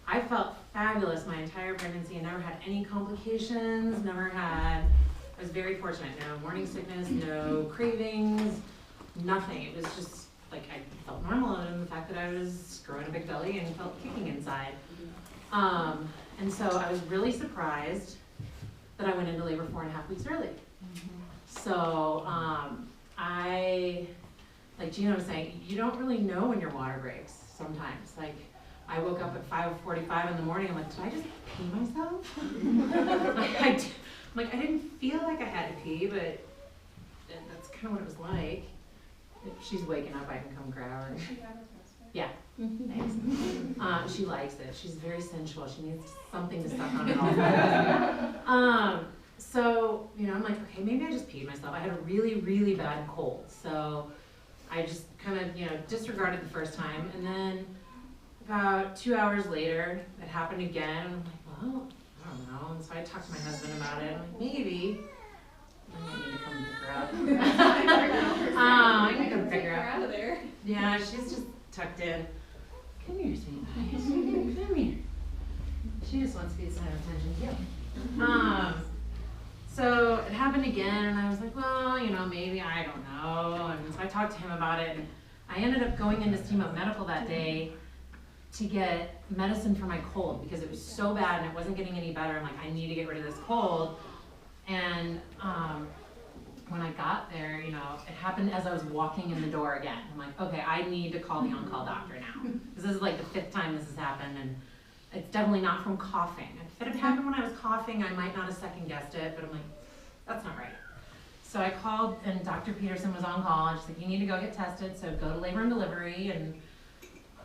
I felt fabulous my entire pregnancy. I never had any complications, I was very fortunate. No morning sickness, no cravings, nothing. It was just like I felt normal, other than the fact that I was growing a big belly and felt kicking inside. And so I was really surprised that I went into labor 4.5 weeks early. So like Gina was saying, you don't really know when your water breaks sometimes. Like, I woke up at 5:45 in the morning, I'm like, did I just pee myself? I didn't feel like I had to pee, but that's kind of what it was like. If she's waking up, I can come grab her. Yeah, thanks. She likes it. She's very sensual. She needs something to suck on at all times. So, I'm like, okay, maybe I just peed myself. I had a really, really bad cold. So I just kind of, disregarded the first time. And then about 2 hours later, it happened again. I'm like, well, I don't know. And so I talked to my husband about it. I'm like, maybe I might need to come pick her up. I need to pick her up. Out of there. Yeah, she's just tucked in. Come here, sweet pie. Come here. She just wants to be the center of attention. Yeah. So it happened again, and I was like, well, maybe, I don't know. And so I talked to him about it, and I ended up going into Steam Up Medical that day to get medicine for my cold because it was so bad and it wasn't getting any better. I'm like, I need to get rid of this cold. And when I got there, it happened as I was walking in the door again. I'm like, okay, I need to call the on-call doctor now. Because this is like the 5th time this has happened, and it's definitely not from coughing. If it had happened when I was coughing, I might not have second-guessed it, but I'm like, that's not right. So I called, and Dr. Peterson was on call, and she's like, you need to go get tested, so go to labor and delivery. And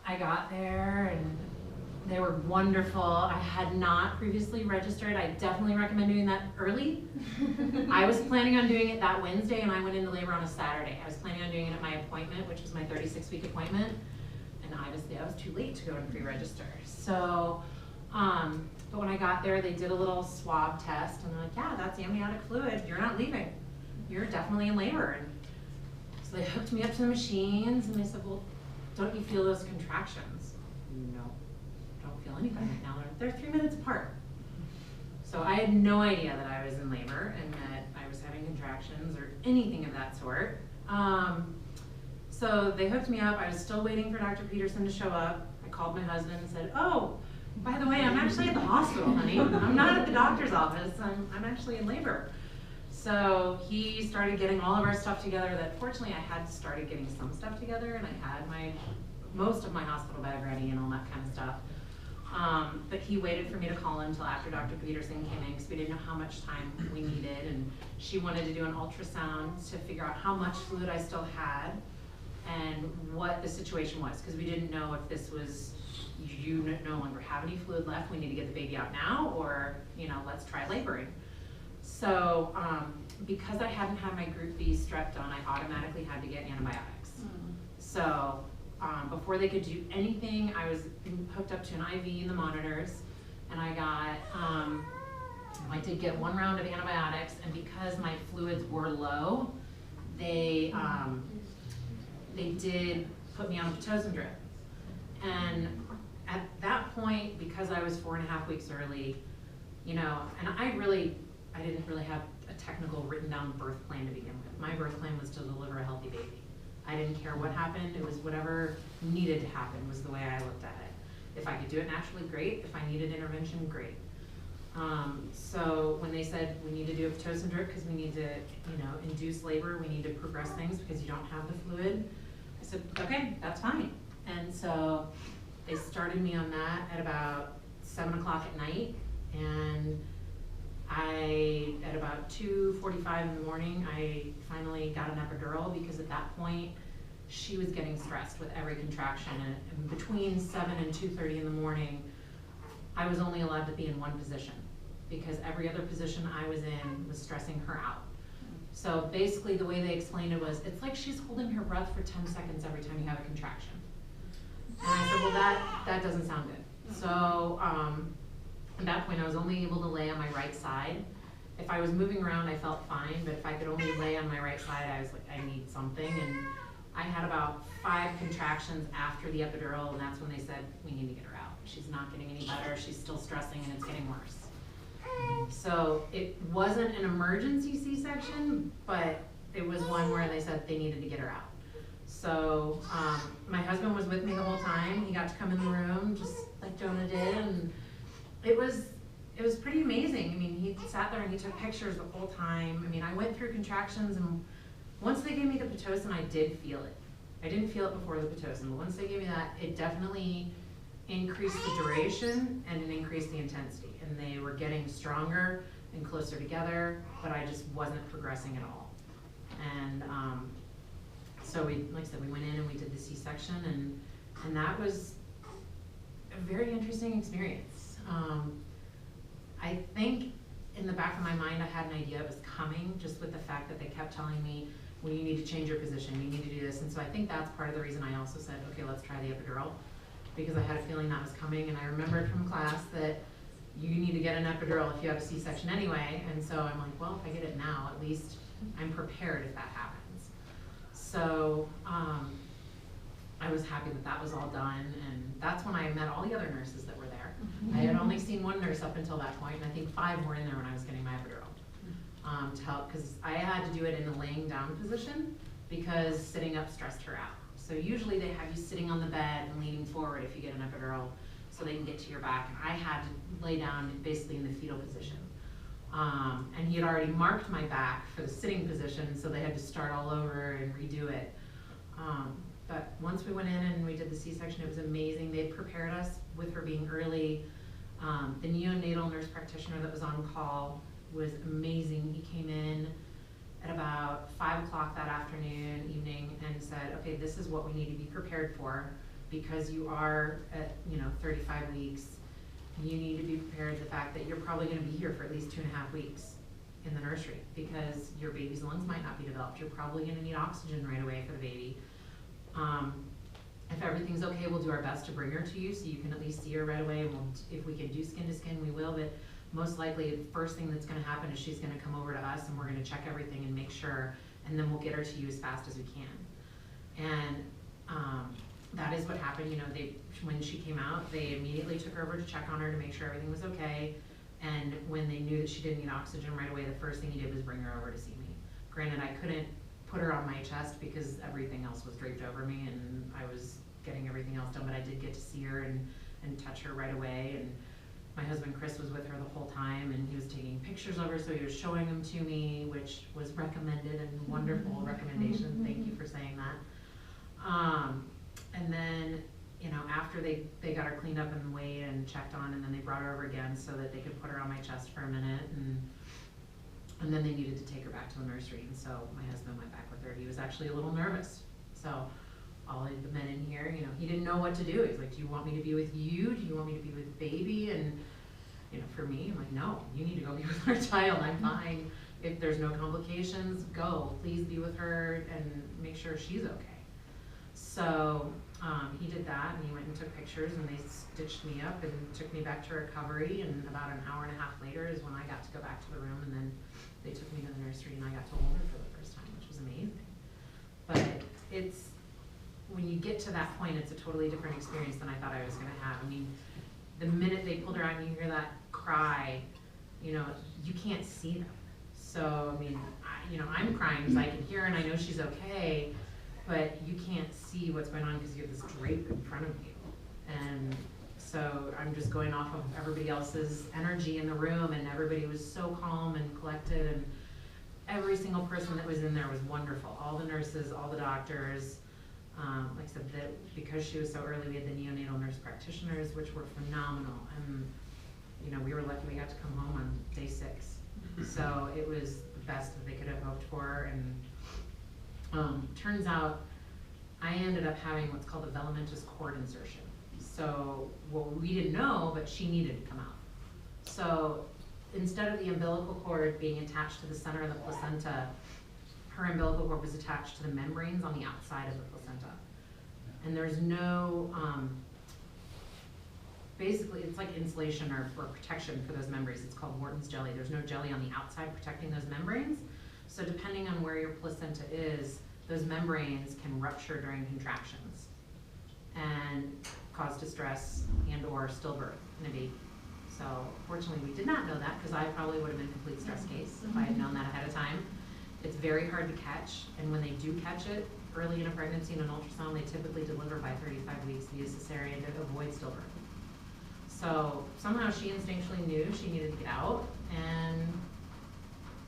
I got there, and they were wonderful. I had not previously registered. I definitely recommend doing that early. I was planning on doing it that Wednesday, and I went into labor on a Saturday. I was planning on doing it at my appointment, which was my 36-week appointment, and obviously I was too late to go and pre-register. So, but when I got there, they did a little swab test, and they're like, yeah, that's amniotic fluid. You're not leaving. You're definitely in labor. And so they hooked me up to the machines, and they said, well, don't you feel those contractions? No, don't feel anything right now. They're 3 minutes apart. So I had no idea that I was in labor and that I was having contractions or anything of that sort. So they hooked me up. I was still waiting for Dr. Peterson to show up. I called my husband and said, oh, by the way, I'm actually at the hospital, honey. I'm not at the doctor's office. I'm actually in labor. So he started getting all of our stuff together. That fortunately I had started getting some stuff together, and I had most of my hospital bag ready and all that kind of stuff. But he waited for me to call him until after Dr. Peterson came in because we didn't know how much time we needed, and she wanted to do an ultrasound to figure out how much fluid I still had and what the situation was, because we didn't know if this was, you no longer have any fluid left, we need to get the baby out now, or let's try laboring. So because I hadn't had my group B strep done, I automatically had to get antibiotics. So before they could do anything, I was hooked up to an IV in the monitors, and I did get 1 round of antibiotics, and because my fluids were low, they did put me on a Pitocin drip. And at that point, because I was 4.5 weeks early, and I didn't really have a technical written down birth plan to begin with. My birth plan was to deliver a healthy baby. I didn't care what happened. It was whatever needed to happen was the way I looked at it. If I could do it naturally, great. If I needed intervention, great. So when they said we need to do a Pitocin drip because we need to, induce labor, we need to progress things because you don't have the fluid, I said, okay, that's fine. And so they started me on that at about 7 o'clock at night, and at about 2:45 in the morning, I finally got an epidural because at that point, she was getting stressed with every contraction. And between 7 and 2:30 in the morning, I was only allowed to be in one position because every other position I was in was stressing her out. So basically the way they explained it was, it's like she's holding her breath for 10 seconds every time you have a contraction. And I said, well, that doesn't sound good. So at that point, I was only able to lay on my right side. If I was moving around, I felt fine, but if I could only lay on my right side, I was like, I need something. And I had about 5 contractions after the epidural, and that's when they said, we need to get her out. she's not getting any better, she's still stressing and it's getting worse. So it wasn't an emergency C-section, but it was one where they said they needed to get her out. So my husband was with me the whole time. He got to come in the room just like Jonah did, and it was pretty amazing. I mean, he sat there and he took pictures the whole time. I mean, I went through contractions, and once they gave me the Pitocin, I did feel it. I didn't feel it before the Pitocin, but once they gave me that, it definitely increased the duration and it increased the intensity. And they were getting stronger and closer together, but I just wasn't progressing at all. And so we, like I said, we went in and we did the C-section, and that was a very interesting experience. I think in the back of my mind I had an idea it was coming, just with the fact that they kept telling me, well, you need to change your position, you need to do this. And so I think that's part of the reason I also said, okay, let's try the epidural, because I had a feeling that was coming. And I remembered from class that you need to get an epidural if you have a C-section anyway. And so I'm like, well, if I get it now, at least I'm prepared if that happens. So I was happy that that was all done, and that's when I met all the other nurses that were there. I had only seen one nurse up until that point, and I think 5 were in there when I was getting my epidural. To help, because I had to do it in a laying down position because sitting up stressed her out. So usually they have you sitting on the bed and leaning forward if you get an epidural so they can get to your back, and I had to lay down basically in the fetal position. And he had already marked my back for the sitting position, so they had to start all over and redo it. But once we went in and we did the C-section, it was amazing. They prepared us with her being early. The neonatal nurse practitioner that was on call was amazing. He came in at about 5 o'clock that evening, and said, okay, this is what we need to be prepared for, because you are at 35 weeks. You need to be prepared for the fact that you're probably going to be here for at least 2.5 weeks in the nursery, because your baby's lungs might not be developed. You're probably going to need oxygen right away for the baby. If everything's okay, we'll do our best to bring her to you so you can at least see her right away. And if we can do skin to skin, we will, but most likely the first thing that's going to happen is she's going to come over to us, and we're going to check everything and make sure, and then we'll get her to you as fast as we can. And that is what happened. When she came out, they immediately took her over to check on her to make sure everything was okay. And when they knew that she didn't need oxygen right away, the first thing he did was bring her over to see me. Granted, I couldn't put her on my chest because everything else was draped over me and I was getting everything else done, but I did get to see her and touch her right away. And my husband Chris was with her the whole time, and he was taking pictures of her, so he was showing them to me, which was recommended, and wonderful recommendation. Thank you for saying that. And then, after they got her cleaned up and weighed and checked on, and then they brought her over again so that they could put her on my chest for a minute, and then they needed to take her back to the nursery. And so my husband went back with her. He was actually a little nervous. So all of the men in here, he didn't know what to do. He's like, do you want me to be with you? Do you want me to be with baby? And for me, I'm like, no, you need to go be with our child. I'm fine. If there's no complications, go. Please be with her and make sure she's okay. So he did that, and he went and took pictures, and they stitched me up and took me back to recovery. And about an hour and a half later is when I got to go back to the room, and then they took me to the nursery, and I got to hold her for the first time, which was amazing. But when you get to that point, it's a totally different experience than I thought I was going to have. I mean, the minute they pulled her out and you hear that cry, you can't see them. So, I mean, I'm crying because I can hear her and I know she's okay, but you can't see what's going on because you have this drape in front of you. And so I'm just going off of everybody else's energy in the room, and everybody was so calm and collected, and every single person that was in there was wonderful. All the nurses, all the doctors. Like I said, because she was so early, we had the neonatal nurse practitioners, which were phenomenal. And we were lucky we got to come home on day 6. So it was the best that they could have hoped for. And turns out I ended up having what's called a velamentous cord insertion. So we didn't know, but she needed to come out. So instead of the umbilical cord being attached to the center of the placenta, her umbilical cord was attached to the membranes on the outside of the placenta. And there's no, basically it's like insulation or protection for those membranes. It's called Wharton's jelly. There's no jelly on the outside protecting those membranes. So depending on where your placenta is, those membranes can rupture during contractions. And cause distress and or stillbirth in a baby. So fortunately we did not know that, because I probably would have been a complete stress case if I had known that ahead of time. It's very hard to catch, and when they do catch it early in a pregnancy in an ultrasound, they typically deliver by 35 weeks via cesarean to avoid stillbirth. So somehow she instinctually knew she needed to get out, and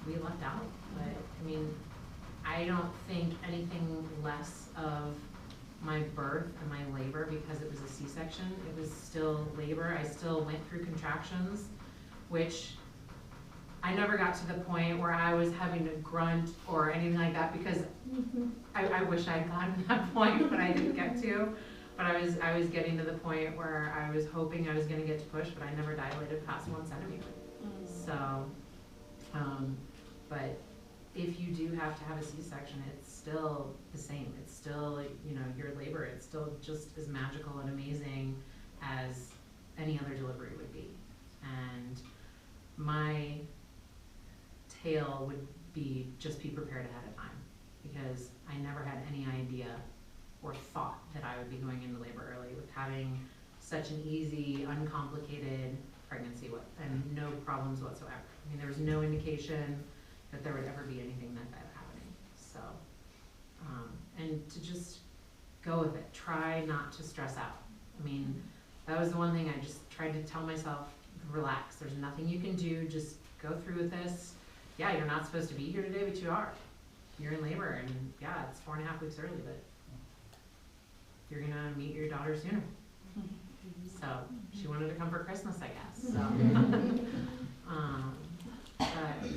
we left out. But I mean, I don't think anything less of my birth and my labor because it was a C-section. It was still labor. I still went through contractions, which I never got to the point where I was having to grunt or anything like that, because I wish I had gotten to that point, but I didn't get to. But I was getting to the point where I was hoping I was going to get to push, but I never dilated past 1 centimeter. So, but if you do have to have a C-section, it's still the same. It's still, you know, your labor, it's still just as magical and amazing as any other delivery would be. And my tale would be just be prepared ahead of time, because I never had any idea or thought that I would be going into labor early with having such an easy, uncomplicated pregnancy and no problems whatsoever. I mean, there was no indication that there would ever be anything like that happening. So, and to just go with it. Try not to stress out. I mean, that was the one thing I just tried to tell myself, relax. There's nothing you can do. Just go through with this. Yeah, you're not supposed to be here today, but you are. You're in labor, and yeah, it's 4.5 weeks early, but you're gonna meet your daughter sooner. So she wanted to come for Christmas, I guess. So, but